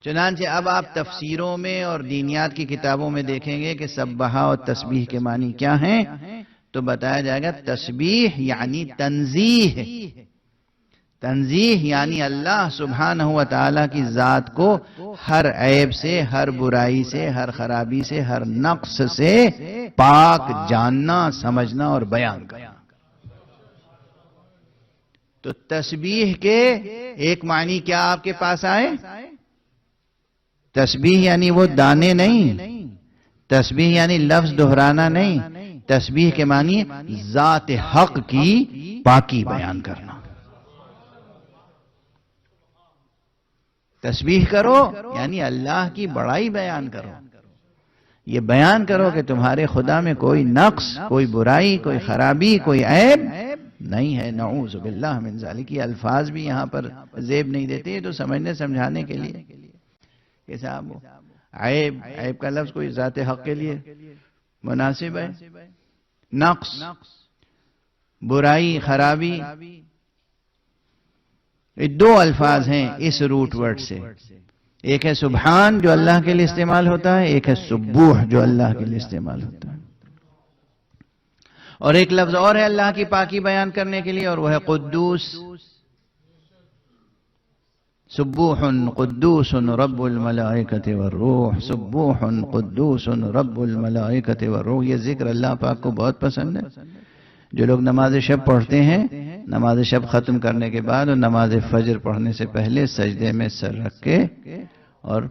چنانچہ اب آپ تفسیروں میں اور دینیات کی کتابوں میں دیکھیں گے کہ سبحہ اور تسبیح کے معنی کیا ہیں، تو بتایا جائے گا تسبیح یعنی تنزیہ، تنزیہ یعنی اللہ سبحانہ و تعالیٰ کی ذات کو ہر عیب سے، ہر برائی سے، ہر خرابی سے، ہر نقص سے پاک جاننا، سمجھنا اور بیان کرنا۔ تو تسبیح کے ایک معنی کیا آپ کے پاس آئے؟ تسبیح یعنی وہ دانے نہیں، تسبیح یعنی لفظ دہرانا نہیں، تسبیح کے معنی ذات حق کی پاکی بیان کرنا۔ تسبیح کرو یعنی اللہ کی بڑائی بیان کرو، یہ بیان کرو کہ تمہارے خدا میں کوئی نقص، کوئی برائی، کوئی خرابی، کوئی عیب نہیں ہے۔ نعوذ باللہ من ذالک۔ یہ الفاظ بھی یہاں پر زیب نہیں دیتے، یہ تو سمجھنے سمجھانے کے لیے کہ صاحب عیب کا لفظ کوئی ذات حق کے لیے مناسب ہے، نقص، برائی، خرابی، یہ دو الفاظ ہیں اس روٹ ورڈ سے، ایک ہے سبحان جو اللہ کے لیے استعمال ہوتا ہے، ایک ہے سبوح جو اللہ کے لیے استعمال ہوتا ہے، اور ایک لفظ اور ہے اللہ کی پاکی بیان کرنے کے لیے، اور وہ ہے قدوس۔ سبوح قدوس رب الملائکۃ والروح، سبوح قدوس رب الملائکۃ والروح۔ یہ ذکر اللہ پاک کو بہت پسند ہے۔ جو لوگ نماز شب پڑھتے ہیں، نماز شب ختم کرنے کے بعد اور نماز فجر پڑھنے سے پہلے سجدے میں سر رکھ کے اور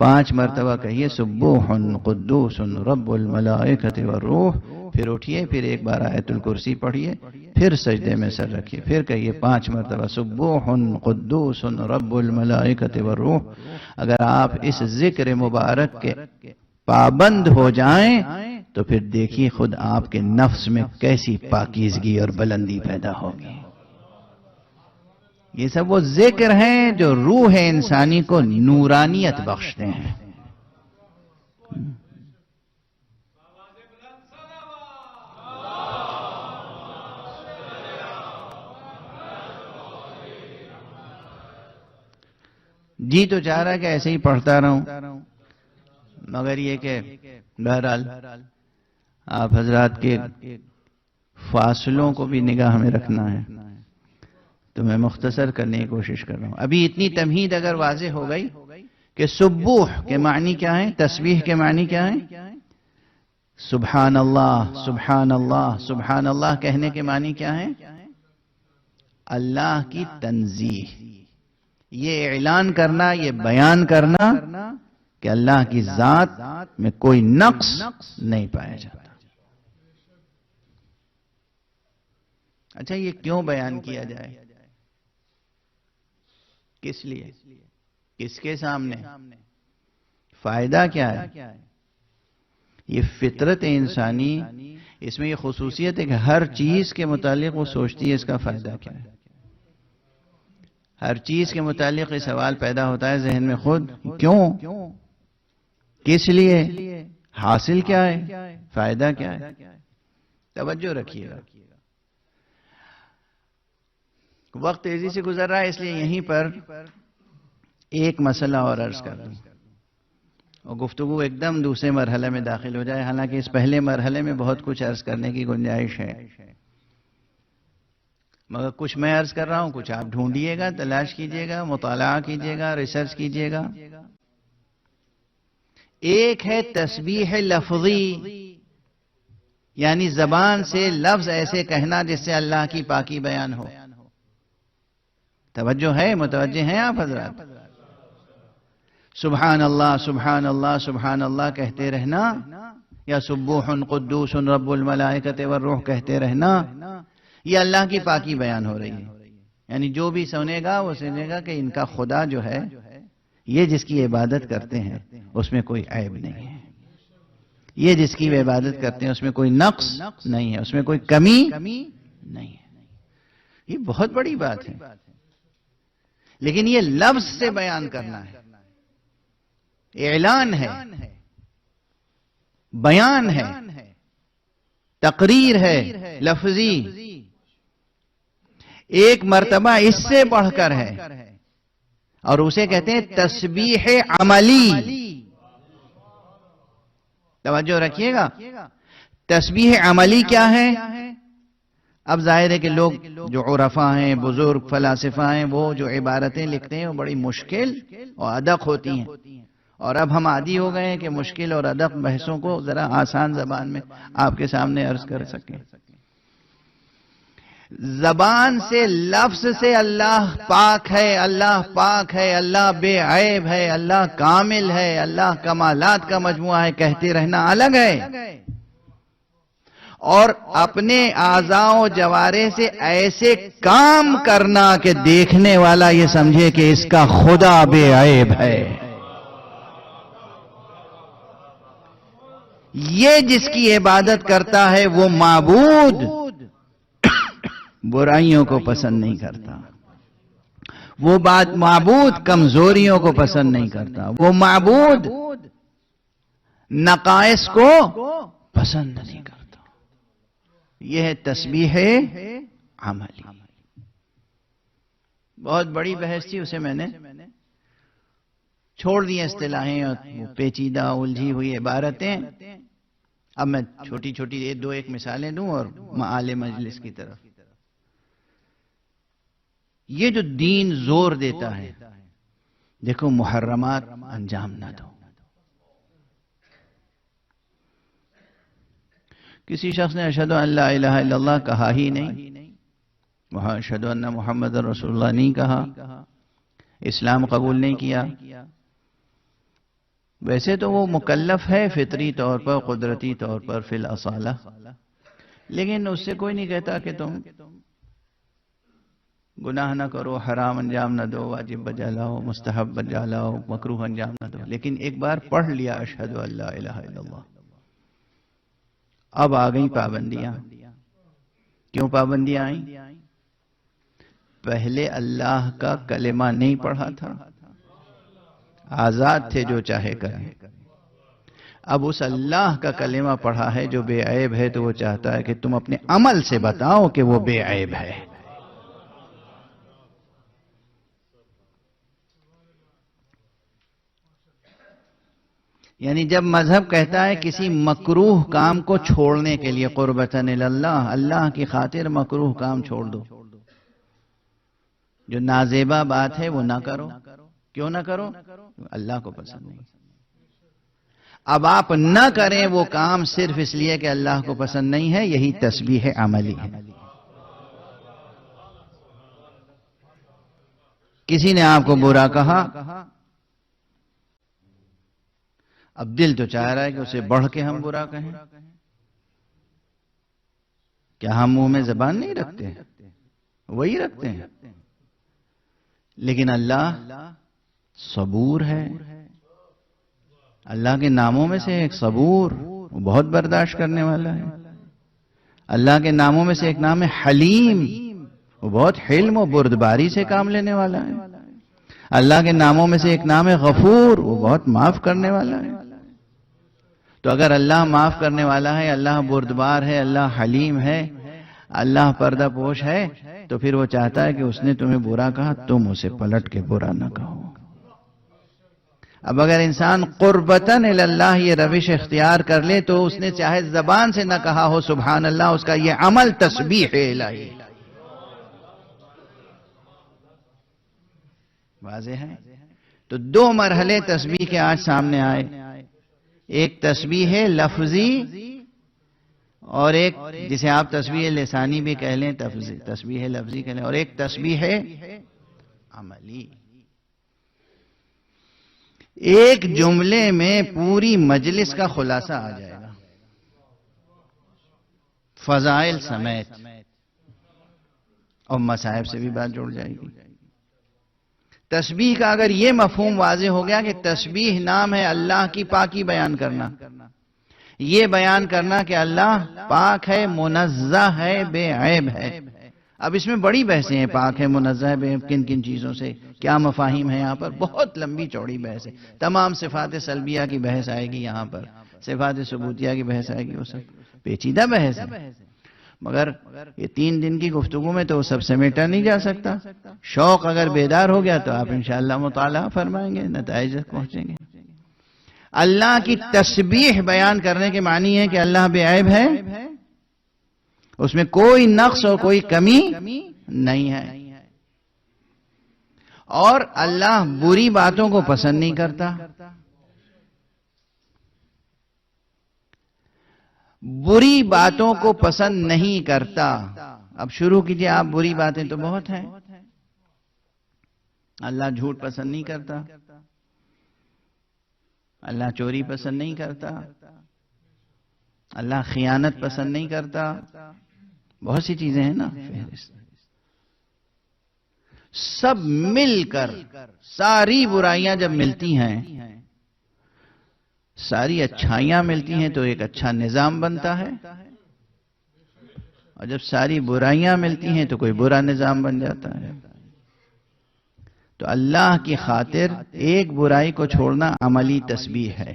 5 مرتبہ کہیے سبوح قدوس رب الملائکۃ والروح، پھر اٹھیے، پھر ایک بار آیت الکرسی پڑھیے، پھر سجدے میں سر رکھیے، پھر کہیے 5 مرتبہ سبوح قدوس رب الملائکۃ والروح۔ اگر آپ اس ذکر مبارک کے پابند ہو جائیں تو پھر دیکھیے خود آپ کے نفس میں کیسی پاکیزگی اور بلندی پیدا ہوگی۔ یہ سب وہ ذکر ہیں جو روح انسانی کو نورانیت بخشتے ہیں۔ جی تو چاہ رہا ہے کہ ایسے ہی پڑھتا رہوں، مگر یہ کہ بہرحال آپ حضرات کے فاصلوں کو بھی نگاہ میں رکھنا ہے، تو میں مختصر کرنے کی کوشش کر رہا ہوں۔ ابھی اتنی تمہید اگر واضح ہو گئی کہ سبوح کے معنی کیا ہیں، تسبیح کے معنی کیا ہیں، سبحان اللہ، سبحان اللہ، سبحان اللہ کہنے کے معنی کیا ہیں، اللہ کی تنزیہ، یہ اعلان کرنا، یہ بیان کرنا کہ اللہ کی ذات میں کوئی نقص نہیں پایا جاتا۔ اچھا یہ کیوں بیان کیا جائے، کس لیے، کس کے سامنے، فائدہ کیا ہے؟ یہ فطرت انسانی، اس میں یہ خصوصیت ہے کہ ہر چیز کے متعلق وہ سوچتی ہے اس کا فائدہ کیا ہے۔ ہر چیز کے متعلق یہ سوال پیدا ہوتا ہے ذہن میں خود، کیوں، کس لیے، حاصل کیا ہے، فائدہ کیا ہے۔ توجہ رکھیے گا۔ وقت تیزی سے گزر رہا ہے، اس لیے یہیں پر ایک مسئلہ اور عرض کر دوں اور گفتگو ایک دم دوسرے مرحلے میں داخل ہو جائے، حالانکہ اس پہلے مرحلے میں بہت کچھ عرض کرنے کی گنجائش ہے، مگر کچھ میں عرض کر رہا ہوں، کچھ آپ ڈھونڈیے گا، تلاش کیجئے گا، مطالعہ کیجئے گا، ریسرچ کیجئے گا۔ ایک ہے تسبیح لفظی، یعنی زبان سے لفظ ایسے کہنا جس سے اللہ کی پاکی بیان ہو۔ توجہ ہے، متوجہ ہیں آپ حضرات؟ سبحان اللہ، سبحان اللہ، سبحان اللہ کہتے رہنا، یا سبوح قدوس رب الملائکۃ والروح کہتے رہنا، یہ اللہ کی پاکی بیان ہو رہی ہے۔ یعنی جو بھی سنے گا وہ سنے گا کہ ان کا خدا جو ہے، یہ جس کی عبادت کرتے ہیں اس میں کوئی عیب نہیں ہے، یہ جس کی عبادت کرتے ہیں اس میں کوئی نقص نہیں ہے، اس میں کوئی کمی نہیں ہے۔ یہ بہت بڑی بات ہے، لیکن یہ لفظ سے بیان کرنا ہے، اعلان ہے، بیان ہے، تقریر ہے لفظی۔ ایک مرتبہ اس سے بڑھ کر ہے اور اسے کہتے ہیں تسبیح عملی. توجہ رکھیے گا، تسبیح عملی کیا ہے؟ اب ظاہر ہے کہ لوگ جو عرفاء ہیں، بزرگ فلاسفہ ہیں، وہ جو عبارتیں لکھتے ہیں وہ بڑی مشکل اور ادق ہوتی ہیں، اور اب ہم عادی ہو گئے ہیں کہ مشکل اور ادق بحثوں کو ذرا آسان زبان میں آپ کے سامنے عرض کر سکیں. زبان سے، لفظ سے اللہ پاک ہے، اللہ پاک ہے، اللہ بے عیب ہے، اللہ کامل ہے، اللہ کمالات کا مجموعہ ہے، کہتے رہنا الگ ہے. اور اپنے اعضاء و جوارح سے ایسے کام کرنا کہ دیکھنے والا یہ سمجھے کہ اس کا خدا بے عیب ہے. یہ جس کی عبادت کرتا ہے وہ معبود برائیوں کو پسند نہیں کرتا، وہ معبود کمزوریوں کو پسند نہیں کرتا، وہ معبود نقائص کو پسند نہیں کرتا. یہ ہے تسبیح عملی. بہت بڑی بحث تھی، اسے میں نے چھوڑ دی اصطلاحیں اور پیچیدہ الجھی ہوئی عبارتیں. اب میں چھوٹی چھوٹی ایک مثالیں دوں اور معال مجلس کی طرف. یہ جو دین زور دیتا ہے، دیکھو محرمات انجام نہ دو. کسی شخص نے اشہدو ان لا الہ الا اللہ کہا ہی نہیں، وہاں اشہدو ان محمد رسول اللہ نہیں کہا، اسلام قبول نہیں کیا. ویسے تو وہ مکلف ہے فطری طور پر، قدرتی طور پر فی الاصالہ، لیکن اس سے کوئی نہیں کہتا کہ تم گناہ نہ کرو، حرام انجام نہ دو، واجب بجا لاؤ، مستحب بجا لاؤ، مکروہ انجام نہ دو. لیکن ایک بار پڑھ لیا اشہدو ان لا الہ الا اللہ، اب آ گئی پابندیاں. کیوں پابندیاں آئیں؟ پہلے اللہ کا کلمہ نہیں پڑھا تھا، آزاد تھے جو چاہے کریں. اب اس اللہ کا کلمہ پڑھا ہے جو بے عیب ہے، تو وہ چاہتا ہے کہ تم اپنے عمل سے بتاؤ کہ وہ بے عیب ہے. یعنی جب مذہب کہتا ہے کسی مکروہ کام کو چھوڑنے کے لیے، قربتاً اللہ، اللہ کی خاطر مکروہ کام چھوڑ دو، جو نازیبا بات ہے وہ نہ کرو. کیوں نہ کرو؟ اللہ کو پسند نہیں. اب آپ نہ کریں وہ کام صرف اس لیے کہ اللہ کو پسند نہیں ہے، یہی تسبیح عملی ہے. کسی نے آپ کو برا کہا، اب دل تو چاہ رہا ہے کہ اسے بڑھ کے ہم برا کہیں. کیا ہم منہ میں زبان نہیں رکھتے؟ وہی رکھتے ہیں. لیکن اللہ صبور ہے. اللہ کے ناموں میں سے ایک صبور، وہ بہت برداشت کرنے والا ہے. اللہ کے ناموں میں سے ایک نام ہے حلیم، وہ بہت حلم و بردباری سے کام لینے والا ہے. اللہ کے ناموں میں سے ایک نام ہے غفور، وہ بہت معاف کرنے والا ہے. تو اگر اللہ معاف کرنے والا ہے، اللہ بردبار ہے، اللہ حلیم ہے، اللہ پردہ پوش ہے، تو پھر وہ چاہتا ہے کہ اس نے تمہیں برا کہا، تم اسے پلٹ کے برا نہ کہو. اب اگر انسان قربتاً اللہ یہ روش اختیار کر لے تو اس نے چاہے زبان سے نہ کہا ہو سبحان اللہ، اس کا یہ عمل تسبیح الہی. واضح ہے؟ تو دو مرحلے تسبیح کے آج سامنے آئے. ایک تسبیح ہے لفظی، اور ایک جسے آپ تسبیح لسانی بھی کہہ لیں، تسبیح لفظی کہہ لیں، اور ایک تسبیح ہے عملی. ایک جملے میں پوری مجلس کا خلاصہ آ جائے گا، فضائل سمیت، اور مصائب سے بھی بات جڑ جائے گی. تسبیح کا اگر یہ مفہوم واضح ہو گیا کہ تسبیح نام ہے اللہ کی پاکی بیان کرنا، یہ بیان کرنا کہ اللہ پاک ہے، منزہ ہے، بے عیب ہے. اب اس میں بڑی بحثیں ہیں، پاک ہے، منزہ ہے، بے عیب کن کن چیزوں سے، کیا مفاہیم ہیں. یہاں پر بہت لمبی چوڑی بحث ہے. تمام صفات سلبیہ کی بحث آئے گی، یہاں پر صفات ثبوتیہ کی بحث آئے گی، وہ سب پیچیدہ بحث ہے. مگر یہ 3 دن کی گفتگو میں تو وہ سب سمیٹا نہیں جا سکتا. شوق اگر بیدار ہو گیا تو آپ انشاءاللہ مطالعہ فرمائیں گے، نتائج تک پہنچیں گے. اللہ کی تسبیح بیان کرنے کے معنی ہے کہ اللہ بے عیب ہے، اس میں کوئی نقص اور کوئی کمی نہیں ہے، اور اللہ بری باتوں کو پسند نہیں کرتا. بری باتوں کو پسند نہیں کرتا. اب شروع کیجئے آپ، بری باتیں تو بہت ہیں. اللہ جھوٹ پسند نہیں کرتا، اللہ چوری پسند نہیں کرتا، اللہ خیانت پسند نہیں کرتا. بہت سی چیزیں ہیں نا فہرست. سب مل کر ساری برائیاں جب ملتی ہیں، ساری اچھائیاں ملتی ہیں تو ایک اچھا نظام بنتا ہے، اور جب ساری برائیاں ملتی ہیں تو کوئی برا نظام بن جاتا ہے. تو اللہ کی خاطر ایک برائی کو چھوڑنا عملی تسبیح ہے.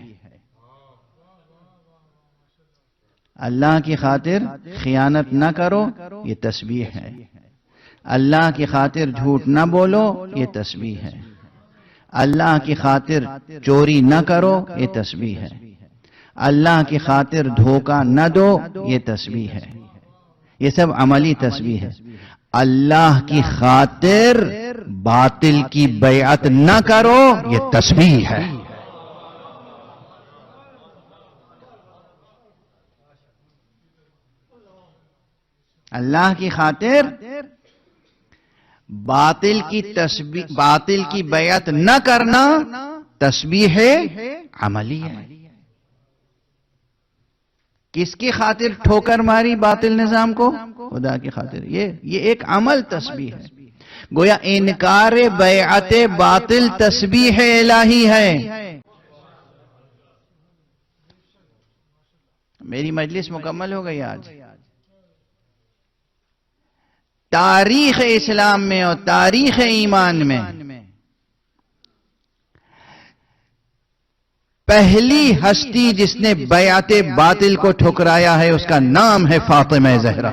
اللہ کی خاطر خیانت نہ کرو، یہ تسبیح ہے. اللہ کی خاطر جھوٹ نہ بولو، یہ تسبیح ہے. اللہ کی خاطر چوری نہ کرو، یہ تسبیح ہے. اللہ کی خاطر دھوکہ نہ دو، یہ تسبیح ہے. یہ سب عملی تسبیح ہے. اللہ کی خاطر باطل کی بیعت نہ کرو، یہ تسبیح ہے. اللہ کی خاطر باطل کی بیعت نہ کرنا تسبیح عملی ہے. کس کی خاطر ٹھوکر ماری باطل نظام کو؟ خدا کی خاطر. یہ ایک عمل تسبیح ہے. گویا انکار بیعت باطل تسبیح الہی ہے. میری مجلس مکمل ہو گئی آج. تاریخ اسلام میں اور تاریخ ایمان میں پہلی ہستی جس نے بیعت باطل کو ٹھکرایا ہے اس کا نام ہے فاطمہ زہرا.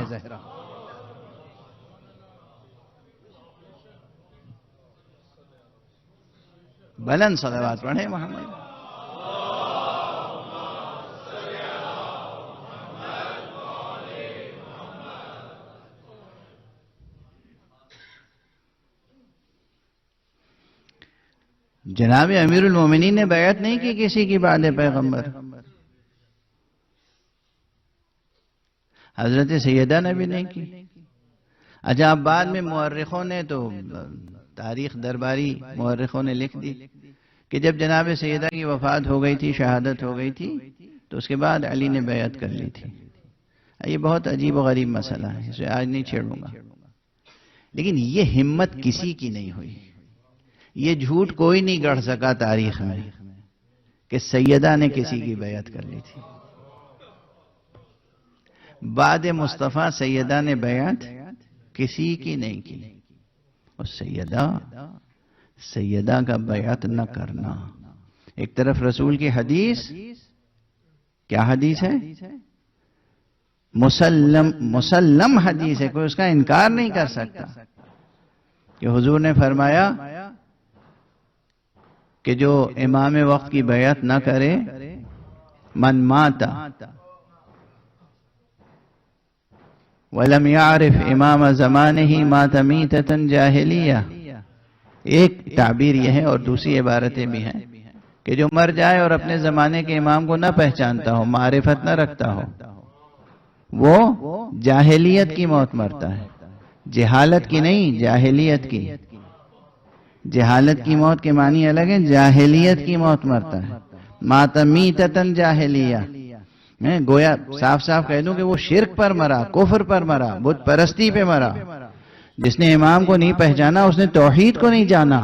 بلند صلوات پڑھیں محمد. جناب امیر المومنین نے بیعت نہیں کی کسی کی بعد پیغمبر. حضرت سیدہ نے بھی نہیں کی. اچھا اب بعد میں مورخوں نے تو تاریخ درباری مورخوں نے لکھ دی کہ جب جناب سیدہ کی وفات ہو گئی تھی، شہادت ہو گئی تھی، تو اس کے بعد علی نے بیعت کر لی تھی. یہ بہت عجیب و غریب مسئلہ ہے، اسے آج نہیں چھیڑوں گا. لیکن یہ ہمت کسی کی نہیں ہوئی. یہ جھوٹ کوئی نہیں گڑھ سکا تاریخ میں کہ سیدہ نے کسی کی بیعت کر لی تھی. بعد مصطفیٰ سیدہ نے بیعت کسی کی نہیں کی. اور سیدہ کا بیعت نہ کرنا. ایک طرف رسول کی حدیث، کیا حدیث ہے؟ مسلم حدیث ہے، کوئی اس کا انکار نہیں کر سکتا کہ حضور نے فرمایا کہ جو امام وقت کی بیعت نہ کرے، من مات وَلَمْ يَعْرِفْ امام زمانہ مات میتۃ جاہلیہ. ایک تعبیر یہ ہے، اور دوسری عبارتیں بھی ہیں کہ جو مر جائے اور اپنے زمانے کے امام کو نہ پہچانتا ہو، معرفت نہ رکھتا ہو، وہ جاہلیت کی موت مرتا ہے. جہالت کی نہیں، جاہلیت کی. جہالت کی موت کے معنی الگ ہیں، جاہلیت کی موت مرتا ہے. مات میتۃ جاہلیہ، میں گویا صاف صاف کہہ دوں کہ وہ شرک پر مرا، کفر پر مرا، بت پرستی پہ مرا. جس نے امام کو نہیں پہچانا اس نے توحید کو نہیں جانا.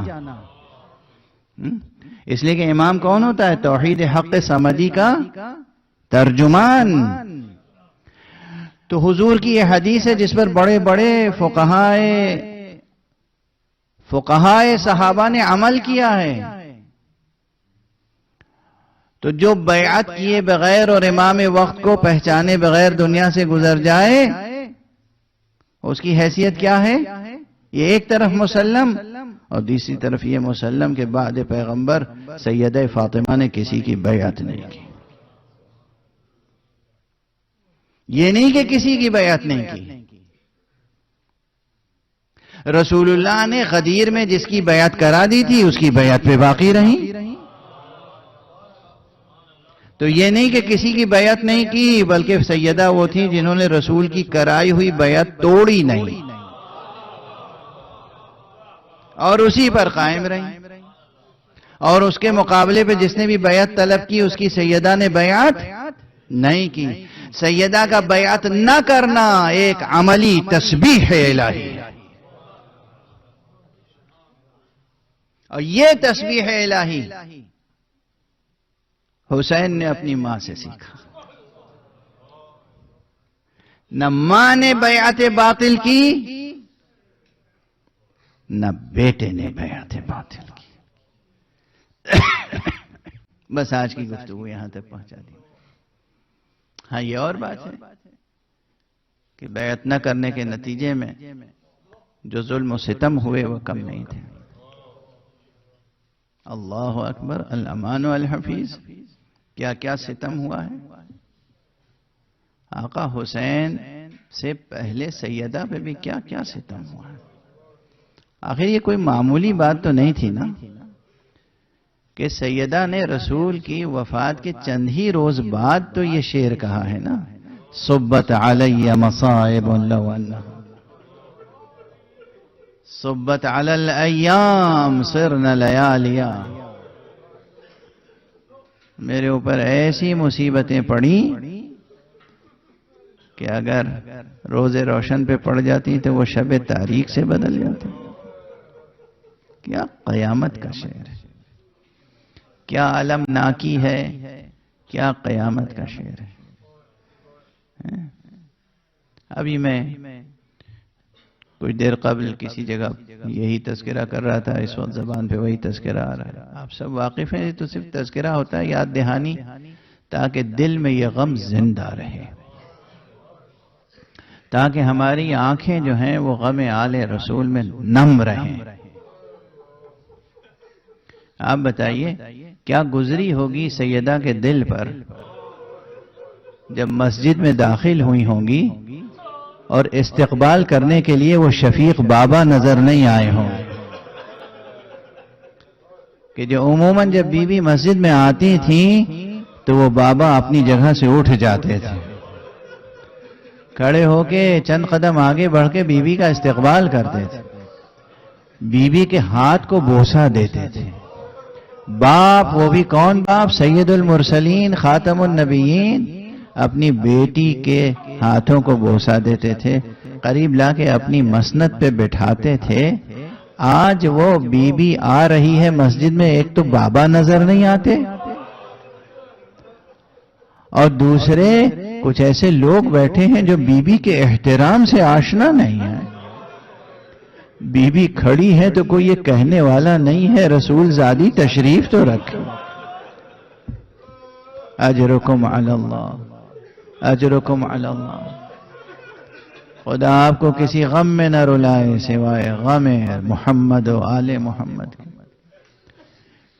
اس لیے کہ امام کون ہوتا ہے؟ توحید حق صمدی کا ترجمان. تو حضور کی یہ حدیث ہے جس پر بڑے بڑے فقہائے صحابہ نے عمل کیا ہے. تو جو بیعت کیے بغیر اور امام وقت کو پہچانے بغیر دنیا سے گزر جائے اس کی حیثیت کیا ہے؟ یہ ایک طرف مسلم اور دوسری طرف یہ مسلم کہ بعد پیغمبر سیدہ فاطمہ نے کسی کی بیعت نہیں کی. یہ نہیں کہ کسی کی بیعت نہیں کی. رسول اللہ نے غدیر میں جس کی بیعت کرا دی تھی اس کی بیعت پہ باقی رہی. تو یہ نہیں کہ کسی کی بیعت نہیں کی، بلکہ سیدہ وہ تھی جنہوں نے رسول کی کرائی ہوئی بیعت توڑی نہیں اور اسی پر قائم رہی. اور اس کے مقابلے پہ جس نے بھی بیعت طلب کی اس کی سیدہ نے بیعت نہیں کی. سیدہ کا بیعت نہ کرنا ایک عملی تسبیح الہی ہے، اور یہ تسبیح الہی حسین نے اپنی ماں سے سیکھا. نہ ماں نے بیعت باطل کی نہ بیٹے نے بیعت باطل کی. بس آج کی گفتگو یہاں تک پہنچا دی. ہاں یہ اور بات ہے کہ بیعت نہ کرنے کے نتیجے میں جو ظلم و ستم ہوئے وہ کم نہیں تھے. اللہ اکبر، الامان والحفیظ، کیا کیا ستم ہوا ہے. آقا حسین سے پہلے سیدہ پہ بھی کیا کیا ستم ہوا ہے. آخر یہ کوئی معمولی بات تو نہیں تھی نا کہ سیدہ نے رسول کی وفات کے چند ہی روز بعد تو یہ شعر کہا ہے نا، صبت علی مصائب لو انہ صبت علی الایام صرن لیالیا. میرے اوپر ایسی مصیبتیں پڑی کہ اگر روز روشن پہ پڑ جاتی تو وہ شب تاریک سے بدل جاتی. کیا قیامت کا شعر ہے، کیا المناکی ہے، کیا قیامت کا شعر ہے. ابھی میں کچھ دیر قبل کسی جگہ یہی تذکرہ کر رہا تھا، اس وقت زبان پہ وہی تذکرہ آ رہا ہے. آپ سب واقف ہیں، تو صرف تذکرہ ہوتا ہے، یاد دہانی، تاکہ دل میں یہ غم زندہ رہے، تاکہ ہماری آنکھیں جو ہیں وہ غم آل رسول میں نم رہیں. آپ بتائیے کیا گزری ہوگی سیدہ کے دل پر جب مسجد میں داخل ہوئی ہوں گی اور استقبال کرنے کے لیے وہ شفیق بابا نظر نہیں آئے ہوں کہ جو عموماً جب بی بی مسجد میں آتی تھیں تو وہ بابا اپنی جگہ سے اٹھ جاتے تھے، کھڑے ہو کے چند قدم آگے بڑھ کے بی بی کا استقبال کرتے تھے، بی بی کے ہاتھ کو بوسہ دیتے تھے. باپ، وہ بھی کون باپ؟ سید المرسلین خاتم النبیین اپنی بیٹی کے ہاتھوں کو بوسہ دیتے تھے، قریب لا کے اپنی مسند پہ بٹھاتے تھے. آج وہ بی بی آ رہی ہے مسجد میں، ایک تو بابا نظر نہیں آتے اور دوسرے کچھ ایسے لوگ بیٹھے ہیں جو بی بی کے احترام سے آشنا نہیں ہے. بی بی کھڑی ہے تو کوئی یہ کہنے والا نہیں ہے رسول زادی تشریف تو رکھے. اجرکم علی اللہ، اجرکم علی اللہ. خدا آپ کو کسی غم میں نہ رلائے سوائے غم محمد و آل محمد کے.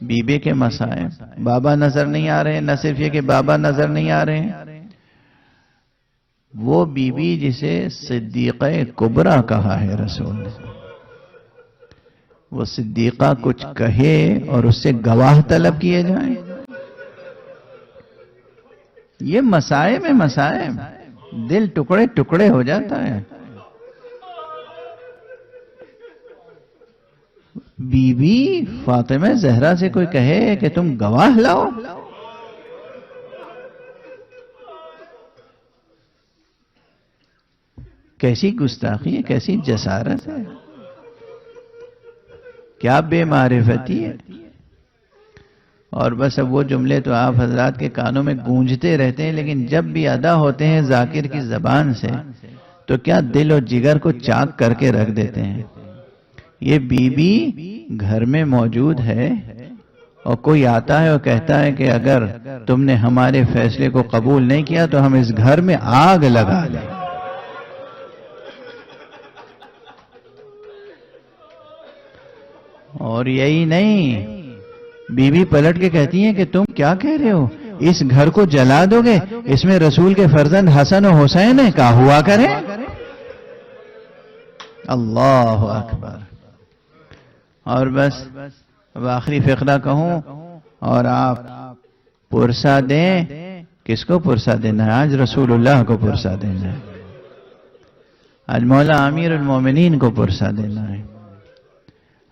بی بی کے مسائب، بابا نظر نہیں آ رہے. نہ صرف یہ کہ بابا نظر نہیں آ رہے ہیں، وہ بی بی جسے صدیقہ کبریٰ کہا ہے رسول نے، وہ صدیقہ کچھ کہے اور اس سے گواہ طلب کیے جائیں. یہ مسائب میں مسائب، دل ٹکڑے ٹکڑے ہو جاتا ہے. بی بی فاطمہ زہرا سے کوئی کہے کہ تم گواہ لاؤ، کیسی گستاخی ہے، کیسی جسارت ہے، کیا بے معرفتی ہے. اور بس اب وہ جملے تو آپ حضرات کے کانوں میں گونجتے رہتے ہیں، لیکن جب بھی ادا ہوتے ہیں ذاکر کی زبان سے تو کیا دل و جگر کو چاک کر کے رکھ دیتے ہیں. یہ بی بی گھر میں موجود ہے اور کوئی آتا ہے اور کہتا ہے کہ اگر تم نے ہمارے فیصلے کو قبول نہیں کیا تو ہم اس گھر میں آگ لگا لیں. اور یہی نہیں، بیوی پلٹ کے کہتی ہیں کہ تم کیا کہہ رہے ہو، اس گھر کو جلا دو گے، اس میں رسول کے فرزند حسن و حسین ہیں، کہا ہوا کریں۔ اللہ اکبر۔ اور بس اب آخری فقرہ کہوں اور آپ پرسہ دیں۔ کس کو پرسہ دینا ہے؟ آج رسول اللہ کو پرسہ دینا ہے، آج مولا امیر المومنین کو پرسہ دینا ہے۔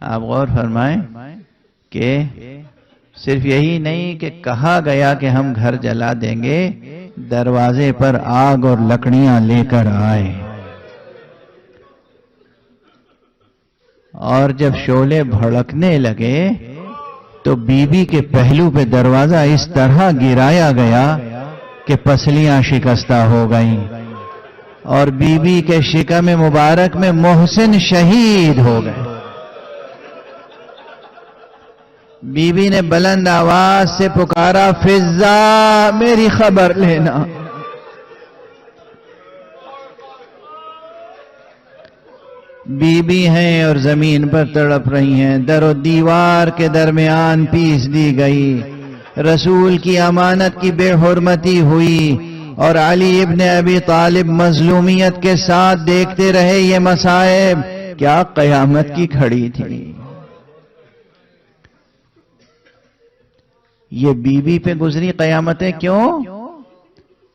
آپ غور فرمائیں کہ صرف یہی نہیں کہ کہا گیا کہ ہم گھر جلا دیں گے، دروازے پر آگ اور لکڑیاں لے کر آئے، اور جب شعلے بھڑکنے لگے تو بی بی کے پہلو پہ دروازہ اس طرح گرایا گیا کہ پسلیاں شکستہ ہو گئیں، اور بی بی کے شکم مبارک میں محسن شہید ہو گئے۔ بی بی نے بلند آواز سے پکارا، فضہ میری خبر لینا۔ بی بی ہیں اور زمین پر تڑپ رہی ہیں، در و دیوار کے درمیان پیس دی گئی، رسول کی امانت کی بے حرمتی ہوئی، اور علی ابن ابی طالب مظلومیت کے ساتھ دیکھتے رہے یہ مصائب۔ کیا قیامت کی کھڑی تھی۔ یہ بی بی پہ گزری قیامتیں کیوں؟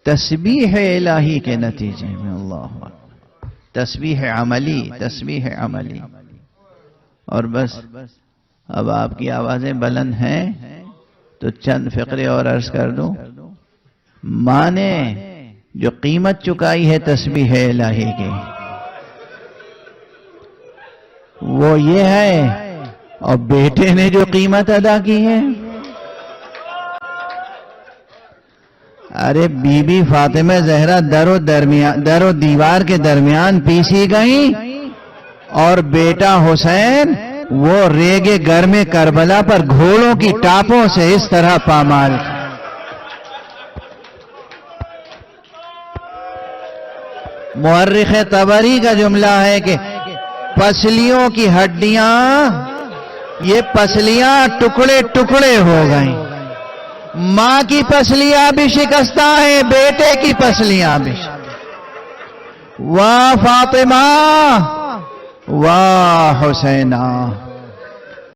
تسبیح الہی کے نتیجے میں۔ اللہ اکبر۔ تسبیح عملی، تسبیح عملی۔ اور بس اب آپ کی آوازیں بلند ہیں تو چند فقرے اور عرض کر دوں۔ ماں نے جو قیمت چکائی ہے تسبیح الہی کی، وہ یہ ہے، اور بیٹے نے جو قیمت ادا کی ہے، ارے بی بی فاطمہ زہرا در و دیوار کے درمیان پیسی گئیں، اور بیٹا حسین وہ ریگے گھر میں کربلا پر گھوڑوں کی ٹاپوں سے اس طرح پامال۔ مورخ طبری کا جملہ ہے کہ پسلیوں کی ہڈیاں، یہ پسلیاں ٹکڑے ٹکڑے ہو گئیں۔ ماں کی پسلیاں بھی شکستہ ہیں، بیٹے کی پسلیاں بھی۔ واہ فاطمہ، واہ حسینہ۔